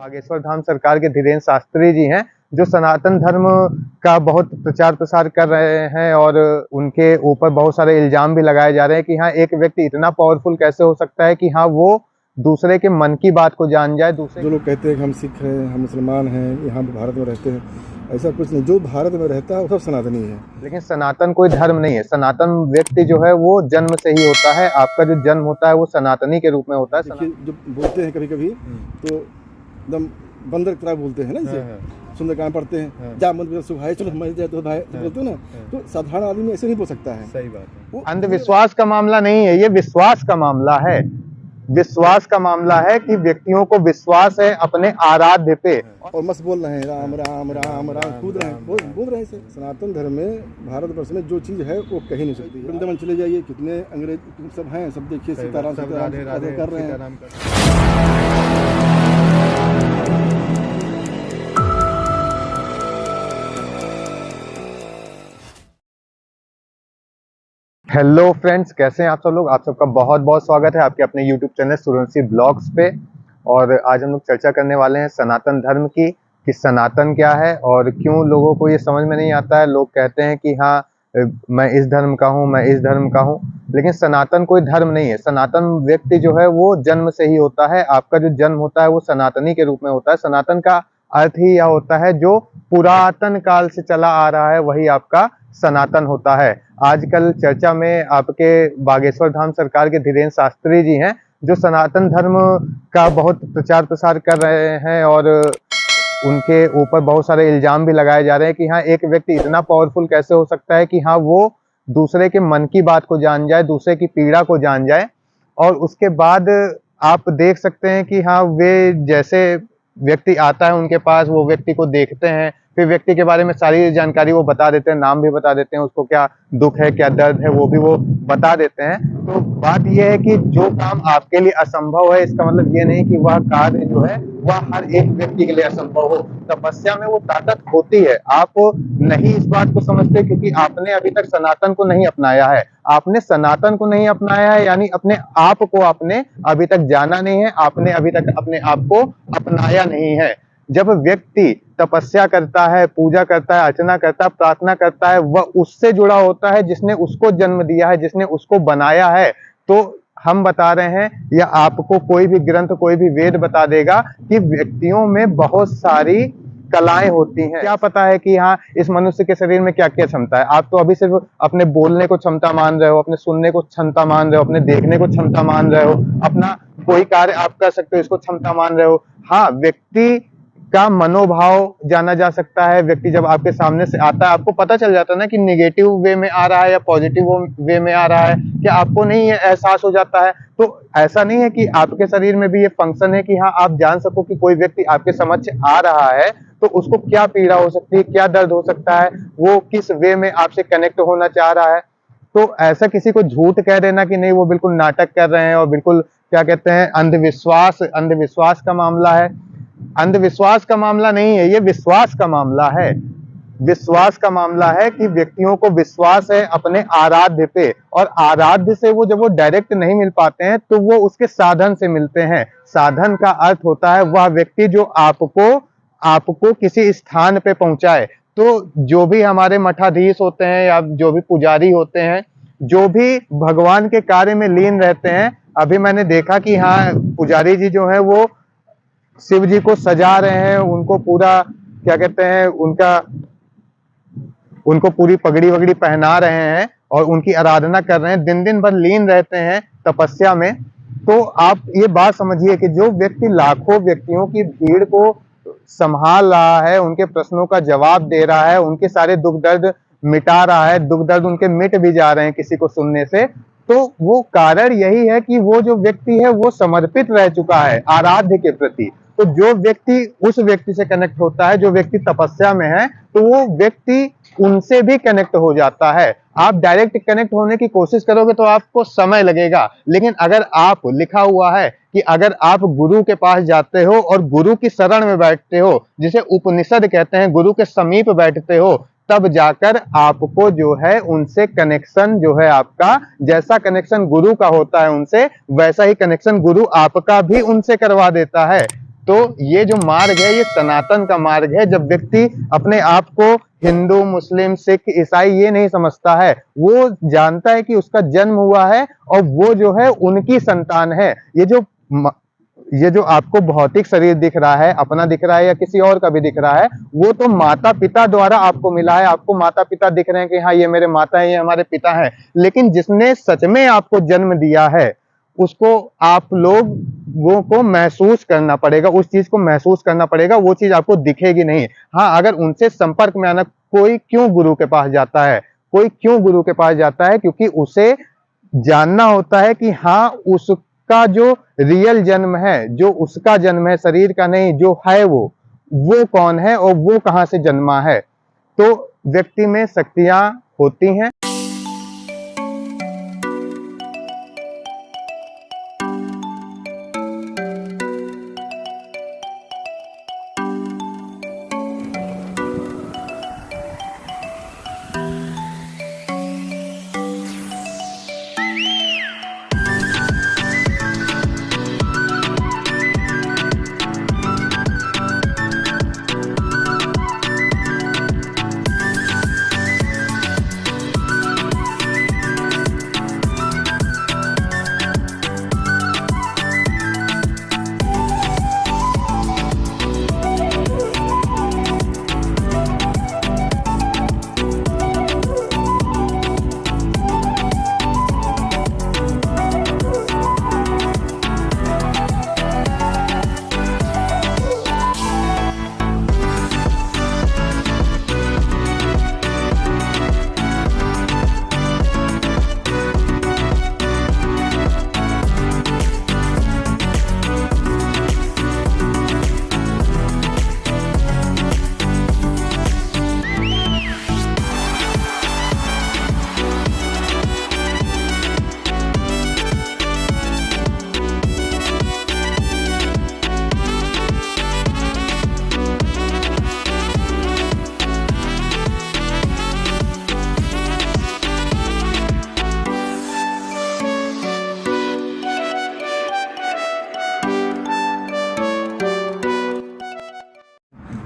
बागेश्वर धाम सरकार के धीरेन्द्र शास्त्री जी हैं, जो सनातन धर्म का बहुत प्रचार प्रसार कर रहे हैं और उनके ऊपर बहुत सारे इल्जाम भी लगाए जा रहे हैं कि हाँ, एक व्यक्ति इतना पावरफुल कैसे हो सकता है कि हाँ, वो दूसरे के मन की बात को जान जाए। दूसरे जो लोग कहते हैं कि हम सिख हैं, हम मुसलमान हैं, यहाँ भारत में रहते हैं, ऐसा कुछ नहीं। जो भारत में रहता है वो सब सनातनी है। लेकिन सनातन कोई धर्म नहीं है। सनातन व्यक्ति जो है वो जन्म से ही होता है। आपका जो जन्म होता है वो सनातनी के रूप में होता है। देखिए, जो बोलते हैं कभी कभी तो एकदम बंदर की तरह बोलते हैं ना, जैसे सुंदरकांड पढ़ते हैं, जा मंदिर सुभाए चलो हमारे जाए तो भाई बोलते हो ना, तो साधारण आदमी ऐसे नहीं बोल सकता है। सही बात है। अंधविश्वास का मामला नहीं है, ये विश्वास का मामला है। विश्वास का मामला है कि व्यक्तियों को विश्वास है अपने आराध्य पे और मस्त बोल रहे हैं राम राम राम राम, कूद रहे हैं, बोल रहे हैं। सनातन धर्म में भारतवर्ष में जो चीज़ है वो कही नहीं सकती। वृंदावन चले जाइए, कितने अंग्रेज सब हैं, सब देखिए सीताराम सीताराम कर रहे हैं। हेलो फ्रेंड्स, कैसे हैं आप सब लोग। आप सबका बहुत बहुत स्वागत है आपके अपने यूट्यूब चैनल सूर्यवंशी ब्लॉग्स पे। और आज हम लोग चर्चा करने वाले हैं सनातन धर्म की, कि सनातन क्या है और क्यों लोगों को ये समझ में नहीं आता है। लोग कहते हैं कि हाँ, मैं इस धर्म का हूँ, मैं इस धर्म का हूँ, लेकिन सनातन कोई धर्म नहीं है। सनातन व्यक्ति जो है वो जन्म से ही होता है। आपका जो जन्म होता है वो सनातनी के रूप में होता है। सनातन का अर्थ ही यह होता है जो पुरातन काल से चला आ रहा है, वही आपका सनातन होता है। आजकल चर्चा में आपके बागेश्वर धाम सरकार के धीरेन्द्र शास्त्री जी हैं, जो सनातन धर्म का बहुत प्रचार प्रसार कर रहे हैं और उनके ऊपर बहुत सारे इल्जाम भी लगाए जा रहे हैं कि हाँ, एक व्यक्ति इतना पावरफुल कैसे हो सकता है कि हाँ, वो दूसरे के मन की बात को जान जाए, दूसरे की पीड़ा को जान जाए। और उसके बाद आप देख सकते हैं कि हाँ, वे जैसे व्यक्ति आता है उनके पास, वो व्यक्ति को देखते हैं, फिर व्यक्ति के बारे में सारी जानकारी वो बता देते हैं, नाम भी बता देते हैं, उसको क्या दुख है, क्या दर्द है, वो भी वो बता देते हैं। तो बात यह है कि जो काम आपके लिए असंभव है, इसका मतलब ये नहीं कि वह कार्य जो है वह हर एक व्यक्ति के लिए असंभव हो। तपस्या में वो ताकत होती है। आप नहीं इस बात को समझते क्योंकि आपने अभी तक सनातन को नहीं अपनाया है। आपने सनातन को नहीं अपनाया है, यानी अपने आप को आपने अभी तक जाना नहीं है, आपने अभी तक अपने आप को अपनाया नहीं है। जब व्यक्ति तपस्या करता है, पूजा करता है, अर्चना करता है, प्रार्थना करता है, वह उससे जुड़ा होता है जिसने उसको जन्म दिया है, जिसने उसको बनाया है। तो हम बता रहे हैं, या आपको कोई भी ग्रंथ, कोई भी वेद बता देगा कि व्यक्तियों में बहुत सारी कलाएं होती हैं। क्या पता है कि हाँ, इस मनुष्य के शरीर में क्या क्या क्षमता है। आप तो अभी सिर्फ अपने बोलने को क्षमता मान रहे हो, अपने सुनने को क्षमता मान रहे हो, अपने देखने को क्षमता मान रहे हो, अपना कोई कार्य आप कर सकते हो इसको क्षमता मान रहे हो। हाँ, व्यक्ति का मनोभाव जाना जा सकता है। व्यक्ति जब आपके सामने से आता है, आपको पता चल जाता है ना कि निगेटिव वे में आ रहा है या पॉजिटिव वे में आ रहा है। क्या आपको नहीं ये एहसास हो जाता है? तो ऐसा नहीं है कि आपके शरीर में भी ये फंक्शन है कि हाँ, आप जान सको कि कोई व्यक्ति आपके समक्ष आ रहा है तो उसको क्या पीड़ा हो सकती है, क्या दर्द हो सकता है, वो किस वे में आपसे कनेक्ट होना चाह रहा है। तो ऐसा किसी को झूठ कह देना कि नहीं, वो बिल्कुल नाटक कर रहे हैं और बिल्कुल क्या कहते हैं, अंधविश्वास का मामला है। अंधविश्वास का मामला नहीं है, ये विश्वास का मामला है। विश्वास का मामला है कि व्यक्तियों को विश्वास है अपने आराध्य पे, और आराध्य से वो जब वो डायरेक्ट नहीं मिल पाते हैं तो वो उसके साधन से मिलते हैं। साधन का अर्थ होता है वह व्यक्ति जो आपको किसी स्थान पे पहुंचाए। तो जो भी हमारे मठाधीश होते हैं या जो भी पुजारी होते हैं, जो भी भगवान के कार्य में लीन रहते हैं, अभी मैंने देखा कि हाँ, पुजारी जी जो है वो शिव जी को सजा रहे हैं, उनको पूरा क्या कहते हैं, उनको पूरी पगड़ी वगड़ी पहना रहे हैं और उनकी आराधना कर रहे हैं, दिन दिन भर लीन रहते हैं तपस्या में। तो आप ये बात समझिए कि जो व्यक्ति लाखों व्यक्तियों की भीड़ को संभाल रहा है, उनके प्रश्नों का जवाब दे रहा है, उनके सारे दुख दर्द मिटा रहा है, दुख दर्द उनके मिट भी जा रहे हैं किसी को सुनने से, तो वो कारण यही है कि वो जो व्यक्ति है वो समर्पित रह चुका है आराध्य के प्रति। तो जो व्यक्ति उस व्यक्ति से कनेक्ट होता है, जो व्यक्ति तपस्या में है, तो वो व्यक्ति उनसे भी कनेक्ट हो जाता है। आप डायरेक्ट कनेक्ट होने की कोशिश करोगे तो आपको समय लगेगा, लेकिन अगर आप, लिखा हुआ है कि अगर आप गुरु के पास जाते हो और गुरु की शरण में बैठते हो, जिसे उपनिषद कहते हैं, गुरु के समीप बैठते हो, तब जाकर आपको जो है उनसे कनेक्शन जो है आपका, जैसा कनेक्शन गुरु का होता है उनसे, वैसा ही कनेक्शन गुरु आपका भी उनसे करवा देता है। तो ये जो मार्ग है ये सनातन का मार्ग है। जब व्यक्ति अपने आप को हिंदू, मुस्लिम, सिख, ईसाई ये नहीं समझता है, वो जानता है कि उसका जन्म हुआ है और वो जो है उनकी संतान है। ये जो आपको भौतिक शरीर दिख रहा है, अपना दिख रहा है या किसी और का भी दिख रहा है, वो तो माता पिता द्वारा आपको मिला है। आपको माता पिता दिख रहे हैं कि हाँ ये मेरे माता है, ये हमारे पिता हैं, लेकिन जिसने सच में आपको जन्म दिया है उसको आप लोगों को महसूस करना पड़ेगा, उस चीज को महसूस करना पड़ेगा। वो चीज आपको दिखेगी नहीं। हाँ, अगर उनसे संपर्क में आना, कोई क्यों गुरु के पास जाता है, कोई क्यों गुरु के पास जाता है? क्योंकि उसे जानना होता है कि हाँ उसका जो रियल जन्म है, जो उसका जन्म है, शरीर का नहीं, जो है वो कौन है और वो कहाँ से जन्मा है। तो व्यक्ति में शक्तियां होती हैं।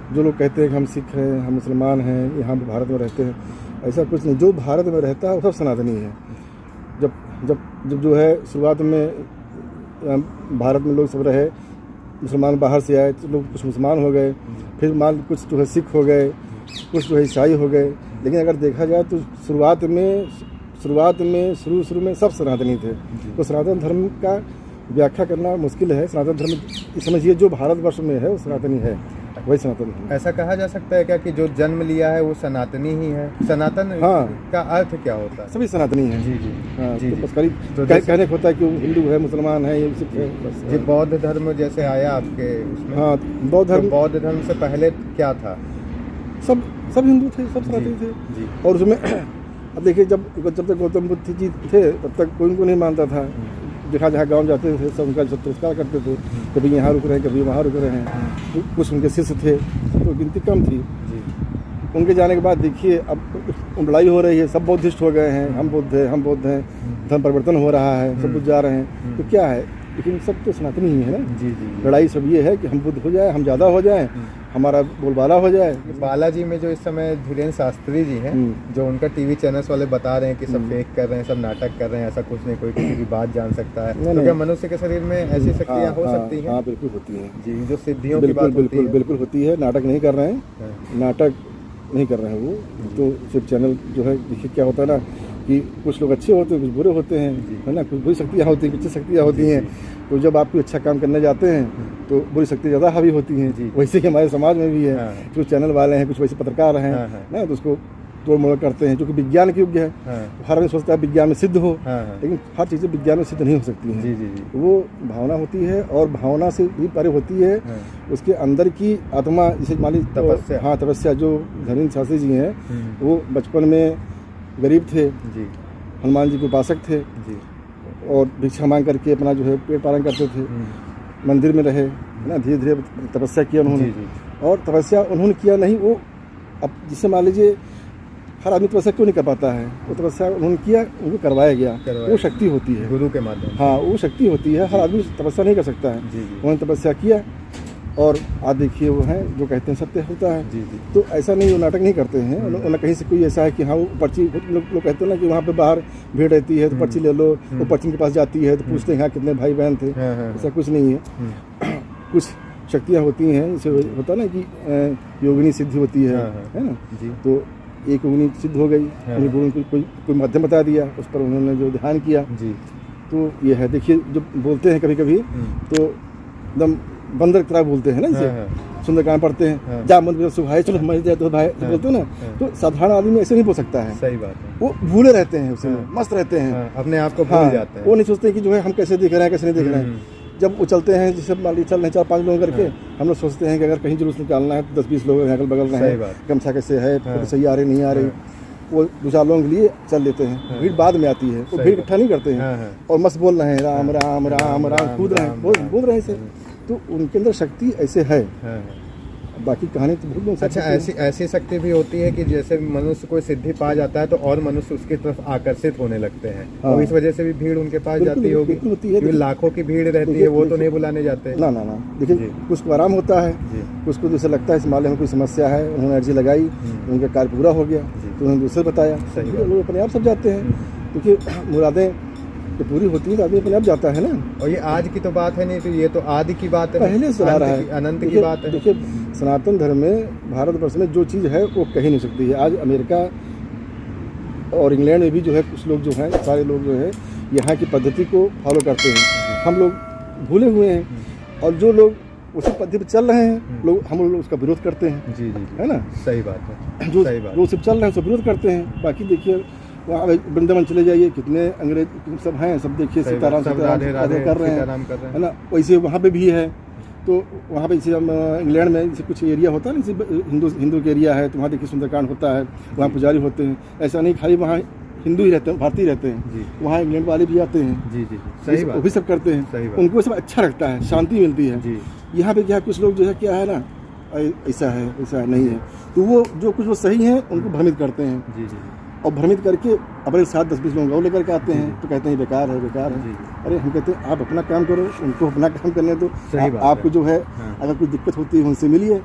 जो लोग कहते हैं कि हम सिख हैं, हम मुसलमान हैं, यहाँ भारत में रहते हैं, ऐसा कुछ नहीं। जो भारत में रहता है वो सब सनातनी है। जब जब जब जो है शुरुआत में भारत में लोग सब रहे, मुसलमान बाहर से आए तो लोग कुछ मुसलमान हो गए, फिर मान कुछ जो है सिख हो गए, कुछ जो है ईसाई हो गए। लेकिन अगर देखा जाए तो शुरुआत में शुरू में सब सनातनी थे। तो सनातन धर्म का व्याख्या करना मुश्किल है। सनातन धर्म समझिए जो भारतवर्ष में है वो सनातनी है, वही सनातन है। ऐसा कहा जा सकता है क्या कि जो जन्म लिया है वो सनातनी ही है? सनातन का अर्थ क्या होता है? सभी सनातनी हैं। जी जी हाँ, जी, तो जी। बस कहने को होता है कि हिंदू है, मुसलमान है, ये सिख है, बस। जी, बौद्ध धर्म जैसे आया आपके उसमें? हाँ, बौद्ध धर्म, बौद्ध धर्म से पहले क्या था? सब हिंदू थे, सब सनातनी थे। जी। और उसमें अब देखिए जब तक गौतम बुद्ध जी थे तब तक कोई उनको नहीं मानता था। जहाँ गांव जाते थे सब उनका तिरस्कार करते थे, कभी यहाँ रुक रहे हैं, कभी वहाँ रुक रहे हैं। कुछ उनके शिष्य थे तो गिनती कम थी। उनके जाने के बाद देखिए अब लड़ाई हो रही है, सब बौद्धिस्ट हो गए हैं, हम बुद्ध हैं, धर्म परिवर्तन हो रहा है, सब कुछ जा रहे हैं। तो क्या है, लेकिन सब तो सनातनी ही है ना। जी जी। लड़ाई सब ये है कि हम बुद्ध हो जाए, हम ज़्यादा हो जाए, हमारा बोलबाला हो जाए। बालाजी में जो इस समय धीरेन्द्र शास्त्री जी हैं, जो उनका टीवी चैनल्स वाले बता रहे हैं कि सब फेक कर रहे हैं, सब नाटक कर रहे हैं, ऐसा कुछ नहीं, कोई किसी की बात जान सकता है। तो क्या मनुष्य के शरीर में ऐसी शक्तियाँ हो सकती हैं? हाँ, बिल्कुल होती हैं जी, जो सिद्धियों की बात होती है। बिल्कुल होती है। नाटक नहीं कर रहे हैं, नाटक नहीं कर रहे हैं वो तो सिर्फ चैनल जो है। देखिए क्या होता है ना कि कुछ लोग अच्छे होते हैं, कुछ बुरे होते हैं, है ना। कुछ बुरी शक्तियाँ होती हैं, कुछ अच्छी शक्तियाँ होती हैं। तो जब आप कोई अच्छा काम करने जाते हैं तो बुरी शक्ति ज़्यादा हावी होती हैं। वैसे ही हमारे समाज में भी है। कुछ चैनल वाले हैं, कुछ वैसे पत्रकार हैं ना, तो उसको तोड़ मोड़ करते हैं, जो कि विज्ञान के युग है। तो हर आदमी सोचता है विज्ञान में सिद्ध हो, लेकिन हर चीज़ें विज्ञान में सिद्ध नहीं हो सकती हैं। वो भावना होती है और भावना से भी परे होती है उसके अंदर की आत्मा। जैसे मान लीजिए तपस्या। हाँ, तपस्या। जो धीरेन्द्र शास्त्री जी हैं वो बचपन में गरीब थे, हनुमान जी के उपासक थे और भिक्षा मांग करके अपना जो है पेट पालन करते थे। मंदिर में रहे, है ना, धीरे धीरे तपस्या किया उन्होंने। और तपस्या उन्होंने किया नहीं, वो अब जिससे मान लीजिए हर आदमी तपस्या क्यों नहीं कर पाता है, वो तपस्या उन्होंने किया, उनको करवाया गया। वो शक्ति होती है गुरु के माध्यम। हाँ, वो शक्ति होती है। हर आदमी तपस्या नहीं कर सकता है। उन्होंने तपस्या किया और आप देखिए वो हैं जो कहते हैं सत्य होता है। जी जी। तो ऐसा नहीं, वो नाटक नहीं करते हैं। उन्हें कहीं से कोई ऐसा है कि हाँ वो पर्ची, लोग कहते हैं ना कि वहाँ पे बाहर भीड़ रहती है तो पर्ची ले लो, वो पर्ची के पास जाती है तो पूछते हैं हाँ कितने भाई बहन थे। ऐसा कुछ नहीं है। कुछ शक्तियाँ होती हैं, जैसे होता है ना कि योगिनी सिद्धि होती है ना। जी। तो एक योगिनी सिद्ध हो गई, उन्हें गुरु ने कोई माध्यम बता दिया, उस पर उन्होंने जो ध्यान किया। जी। तो ये है, देखिए जब बोलते हैं कभी कभी तो एकदम बंदर की तरह बोलते हैं ना, जैसे सुंदरकांड पढ़ते हैं, जा मंदिर सुभाए चलो मर जाए तो भाई बोलते हैं ना। तो साधारण आदमी ऐसे नहीं बोल सकता है। सही बात है। वो भूले रहते हैं, उसमें मस्त रहते हैं, अपने आप को भूल जाते हैं। वो नहीं सोचते कि जो है हम कैसे दिख रहे हैं कैसे नहीं दिख रहे हैं। जब वो चलते हैं, जैसे मान लीजिए चल रहे हैं 4-5 लोग करके, हम लोग सोचते हैं कि अगर कहीं जुलूस निकालना है तो 10-20 लोग अगल बगल रहे हैं, गमछा कैसे है, फोटो सही आ रही नहीं आ रही, वो 2-4 लोगों के लिए चल लेते हैं। भीड़ बाद में आती है, वो भीड़ इकट्ठा नहीं करते हैं और मस्त बोल रहे हैं राम राम राम राम, कूद रहे हैं, बोल रहे हैं ऐसे। तो उनके अंदर शक्ति ऐसे है। बाकी कहानी तो बहुत लोग। अच्छा, ऐसी शक्ति भी होती है कि जैसे मनुष्य कोई सिद्धि पा जाता है तो और मनुष्य उसकी तरफ आकर्षित होने लगते हैं, और इस वजह से भी भीड़ उनके पास जाती होगी, क्योंकि लाखों की भीड़ रहती है, वो तो नहीं बुलाने जाते। ना ना ना, देखिए कुछ को आराम होता है, कुछ को जैसे लगता है इस मामले में कोई समस्या है, उन्होंने अर्जी लगाई, उनका कार्य पूरा हो गया तो उन्होंने दूसरे बताया, लोग अपने आप सब जाते हैं। क्योंकि मुरादें तो पूरी होती है तो आदमी अपने आप जाता है ना। और ये आज की तो बात है नहीं, तो ये तो आदि की बात है, पहले से आ रहा है, अनंत की बात है। देखिए सनातन धर्म में भारतवर्ष में जो चीज़ है वो कही नहीं सकती है। आज अमेरिका और इंग्लैंड में भी जो है कुछ लोग जो हैं, सारे लोग जो है यहाँ की पद्धति को फॉलो करते हैं। हम लोग भूले हुए हैं और जो लोग उसी पद्धति पर चल रहे हैं लोग, हम लोग उसका विरोध करते हैं। जी जी, है ना, सही बात है। जो लोग सब चल रहे हैं उसका विरोध करते हैं। बाकी देखिए वहाँ वृंदावन चले जाइए, कितने अंग्रेज सब हैं, सब देखिए सीताराम कर रहे हैं, है ना। वैसे वहाँ पे भी है। तो वहाँ पे जैसे हम इंग्लैंड में जैसे कुछ एरिया होता है ना, जैसे हिंदू का एरिया है, तो वहाँ देखिए सुंदरकांड होता है, वहाँ पुजारी होते हैं। ऐसा नहीं खाली वहाँ हिंदू ही रहते हैं, भारतीय रहते हैं, वहाँ इंग्लैंड वाले भी आते हैं। जी जी, सही बात, वो भी सब करते हैं, उनको सब अच्छा लगता है, शांति मिलती है। यहाँ पे क्या कुछ लोग जो है क्या है ना, ऐसा है ऐसा नहीं है, तो वो जो कुछ वो सही है उनको भ्रमित करते हैं। जी जी, और भ्रमित करके अपने साथ 10-20 लोग और लेकर के आते हैं, तो कहते हैं बेकार है बेकार है। अरे हम कहते हैं आप अपना काम करो, उनको अपना काम करने दो। आपको जो है अगर कोई दिक्कत होती है उनसे मिलिए,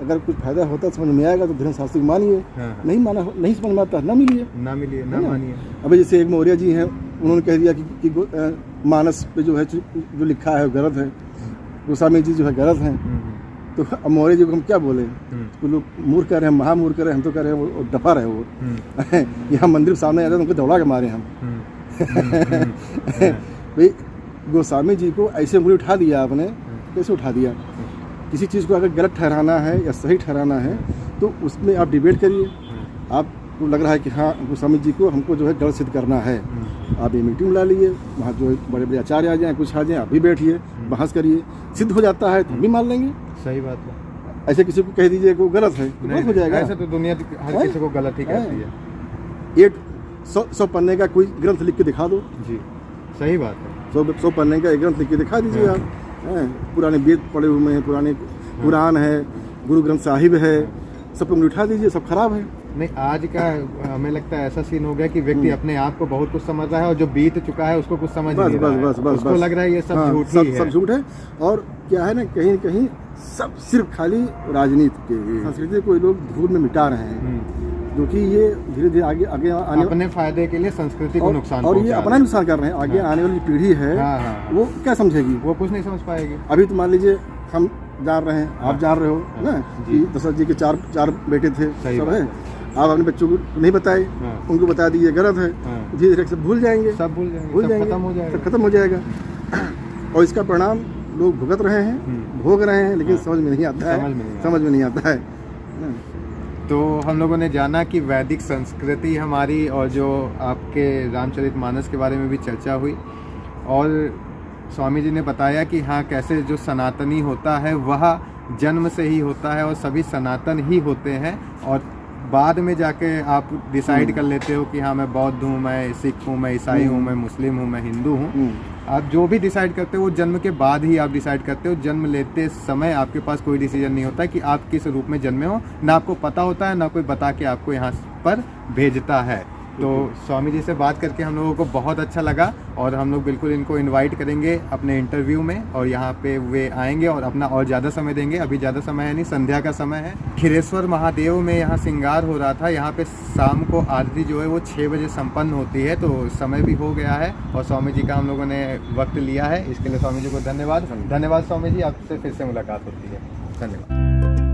अगर कुछ फायदा होता है समझ में आएगा तो धर्म शास्त्र मानिए, नहीं माना नहीं समझ में आता ना मिलिए ना मानिए। अभी जैसे एक मौर्य जी हैं, उन्होंने कह दिया कि मानस पे जो है जो लिखा है वो गलत है, गोस्वामी जी जो है गलत हैं। तो अब मौर्य जी को हम क्या बोले, तो लोग मूर्ख कह रहे हैं, महामूर्ख कह रहे हैं, हम तो कह रहे हैं वो डफा रहे वो। यहाँ मंदिर सामने आते हैं तो उनको दौड़ा के मारे हम। भाई गोस्वामी जी को ऐसे उंगली उठा दिया आपने, कैसे उठा दिया? किसी चीज़ को अगर गलत ठहराना है या सही ठहराना है तो उसमें आप डिबेट करिए। आपको लग रहा है कि हाँ गोस्वामी जी को हमको जो है गलत सिद्ध करना है, आप ये मीटिंग बुला लीजिए, वहाँ जो बड़े बड़े आचार्य आ जाएँ, कुछ आ जाएँ, आप भी बैठिए, बहस करिए, सिद्ध हो जाता है तो हम भी मान लेंगे। सही बात है। ऐसे किसी को कह दीजिए कि वो गलत है तो गलत हो जाएगा। ऐसे तो दुनिया हर किसी को गलत ही कहती है। एक 100 पन्ने का कोई ग्रंथ लिख के दिखा दो। जी सही बात है। 100 पन्ने का एक ग्रंथ लिख के दिखा दीजिए आप। पुराने वेद पढ़े हुए हैं, पुराने कुरान है, गुरु ग्रंथ साहिब है, सब को उठा दीजिए, सब खराब है। नहीं, आज का हमें लगता है ऐसा सीन हो गया कि व्यक्ति अपने आप को बहुत कुछ समझ रहा है और जो बीत चुका है उसको कुछ समझ नहीं रहा है। उसको लग रहा है ये सब झूठ ही है, सब झूठ है। और क्या है ना, कहीं कहीं सब सिर्फ खाली राजनीति के संस्कृति को लोग धूल में मिटा रहे हैं, जो कि ये धीरे धीरे आगे आगे आने अपने फायदे के लिए संस्कृति को नुकसान, और ये अपना नुकसान कर रहे हैं। आगे आने वाली पीढ़ी है वो क्या समझेगी? वो कुछ नहीं समझ पाएगी। अभी तो मान लीजिए हम जान रहे हैं, आप जान रहे हो ना कि दशरथ जी के चार बेटे थे, सब है। आप अपने बच्चों को नहीं बताए, उनको बता दीजिए गलत है, धीरे धीरे सब भूल जाएंगे, खत्म हो जाएगा। और इसका परिणाम लोग भुगत रहे हैं, भोग रहे हैं, लेकिन समझ में नहीं आता है। तो हम लोगों ने जाना कि वैदिक संस्कृति हमारी, और जो आपके रामचरितमानस के बारे में भी चर्चा हुई, और स्वामी जी ने बताया कि हाँ कैसे जो सनातनी होता है वह जन्म से ही होता है और सभी सनातन ही होते हैं, और बाद में जाके आप डिसाइड कर लेते हो कि हाँ मैं बौद्ध हूँ, मैं सिख हूँ, मैं ईसाई हूँ, मैं मुस्लिम हूँ, मैं हिंदू हूँ। आप जो भी डिसाइड करते हो वो जन्म के बाद ही आप डिसाइड करते हो। जन्म लेते समय आपके पास कोई डिसीजन नहीं होता कि आप किस रूप में जन्मे हो, ना आपको पता होता है, ना कोई बता के आपको यहाँ पर भेजता है। तो स्वामी जी से बात करके हम लोगों को बहुत अच्छा लगा और हम लोग बिल्कुल इनको इनवाइट करेंगे अपने इंटरव्यू में और यहाँ पे वे आएंगे और अपना और ज़्यादा समय देंगे। अभी ज़्यादा समय है नहीं, संध्या का समय है। खिरेश्वर महादेव में यहाँ श्रृंगार हो रहा था। यहाँ पे शाम को आरती जो है वो 6 बजे संपन्न होती है, तो समय भी हो गया है और स्वामी जी का हम लोगों ने वक्त लिया है। इसके लिए स्वामी जी को धन्यवाद। धन्यवाद स्वामी जी, आपसे फिर से मुलाकात होती है। धन्यवाद।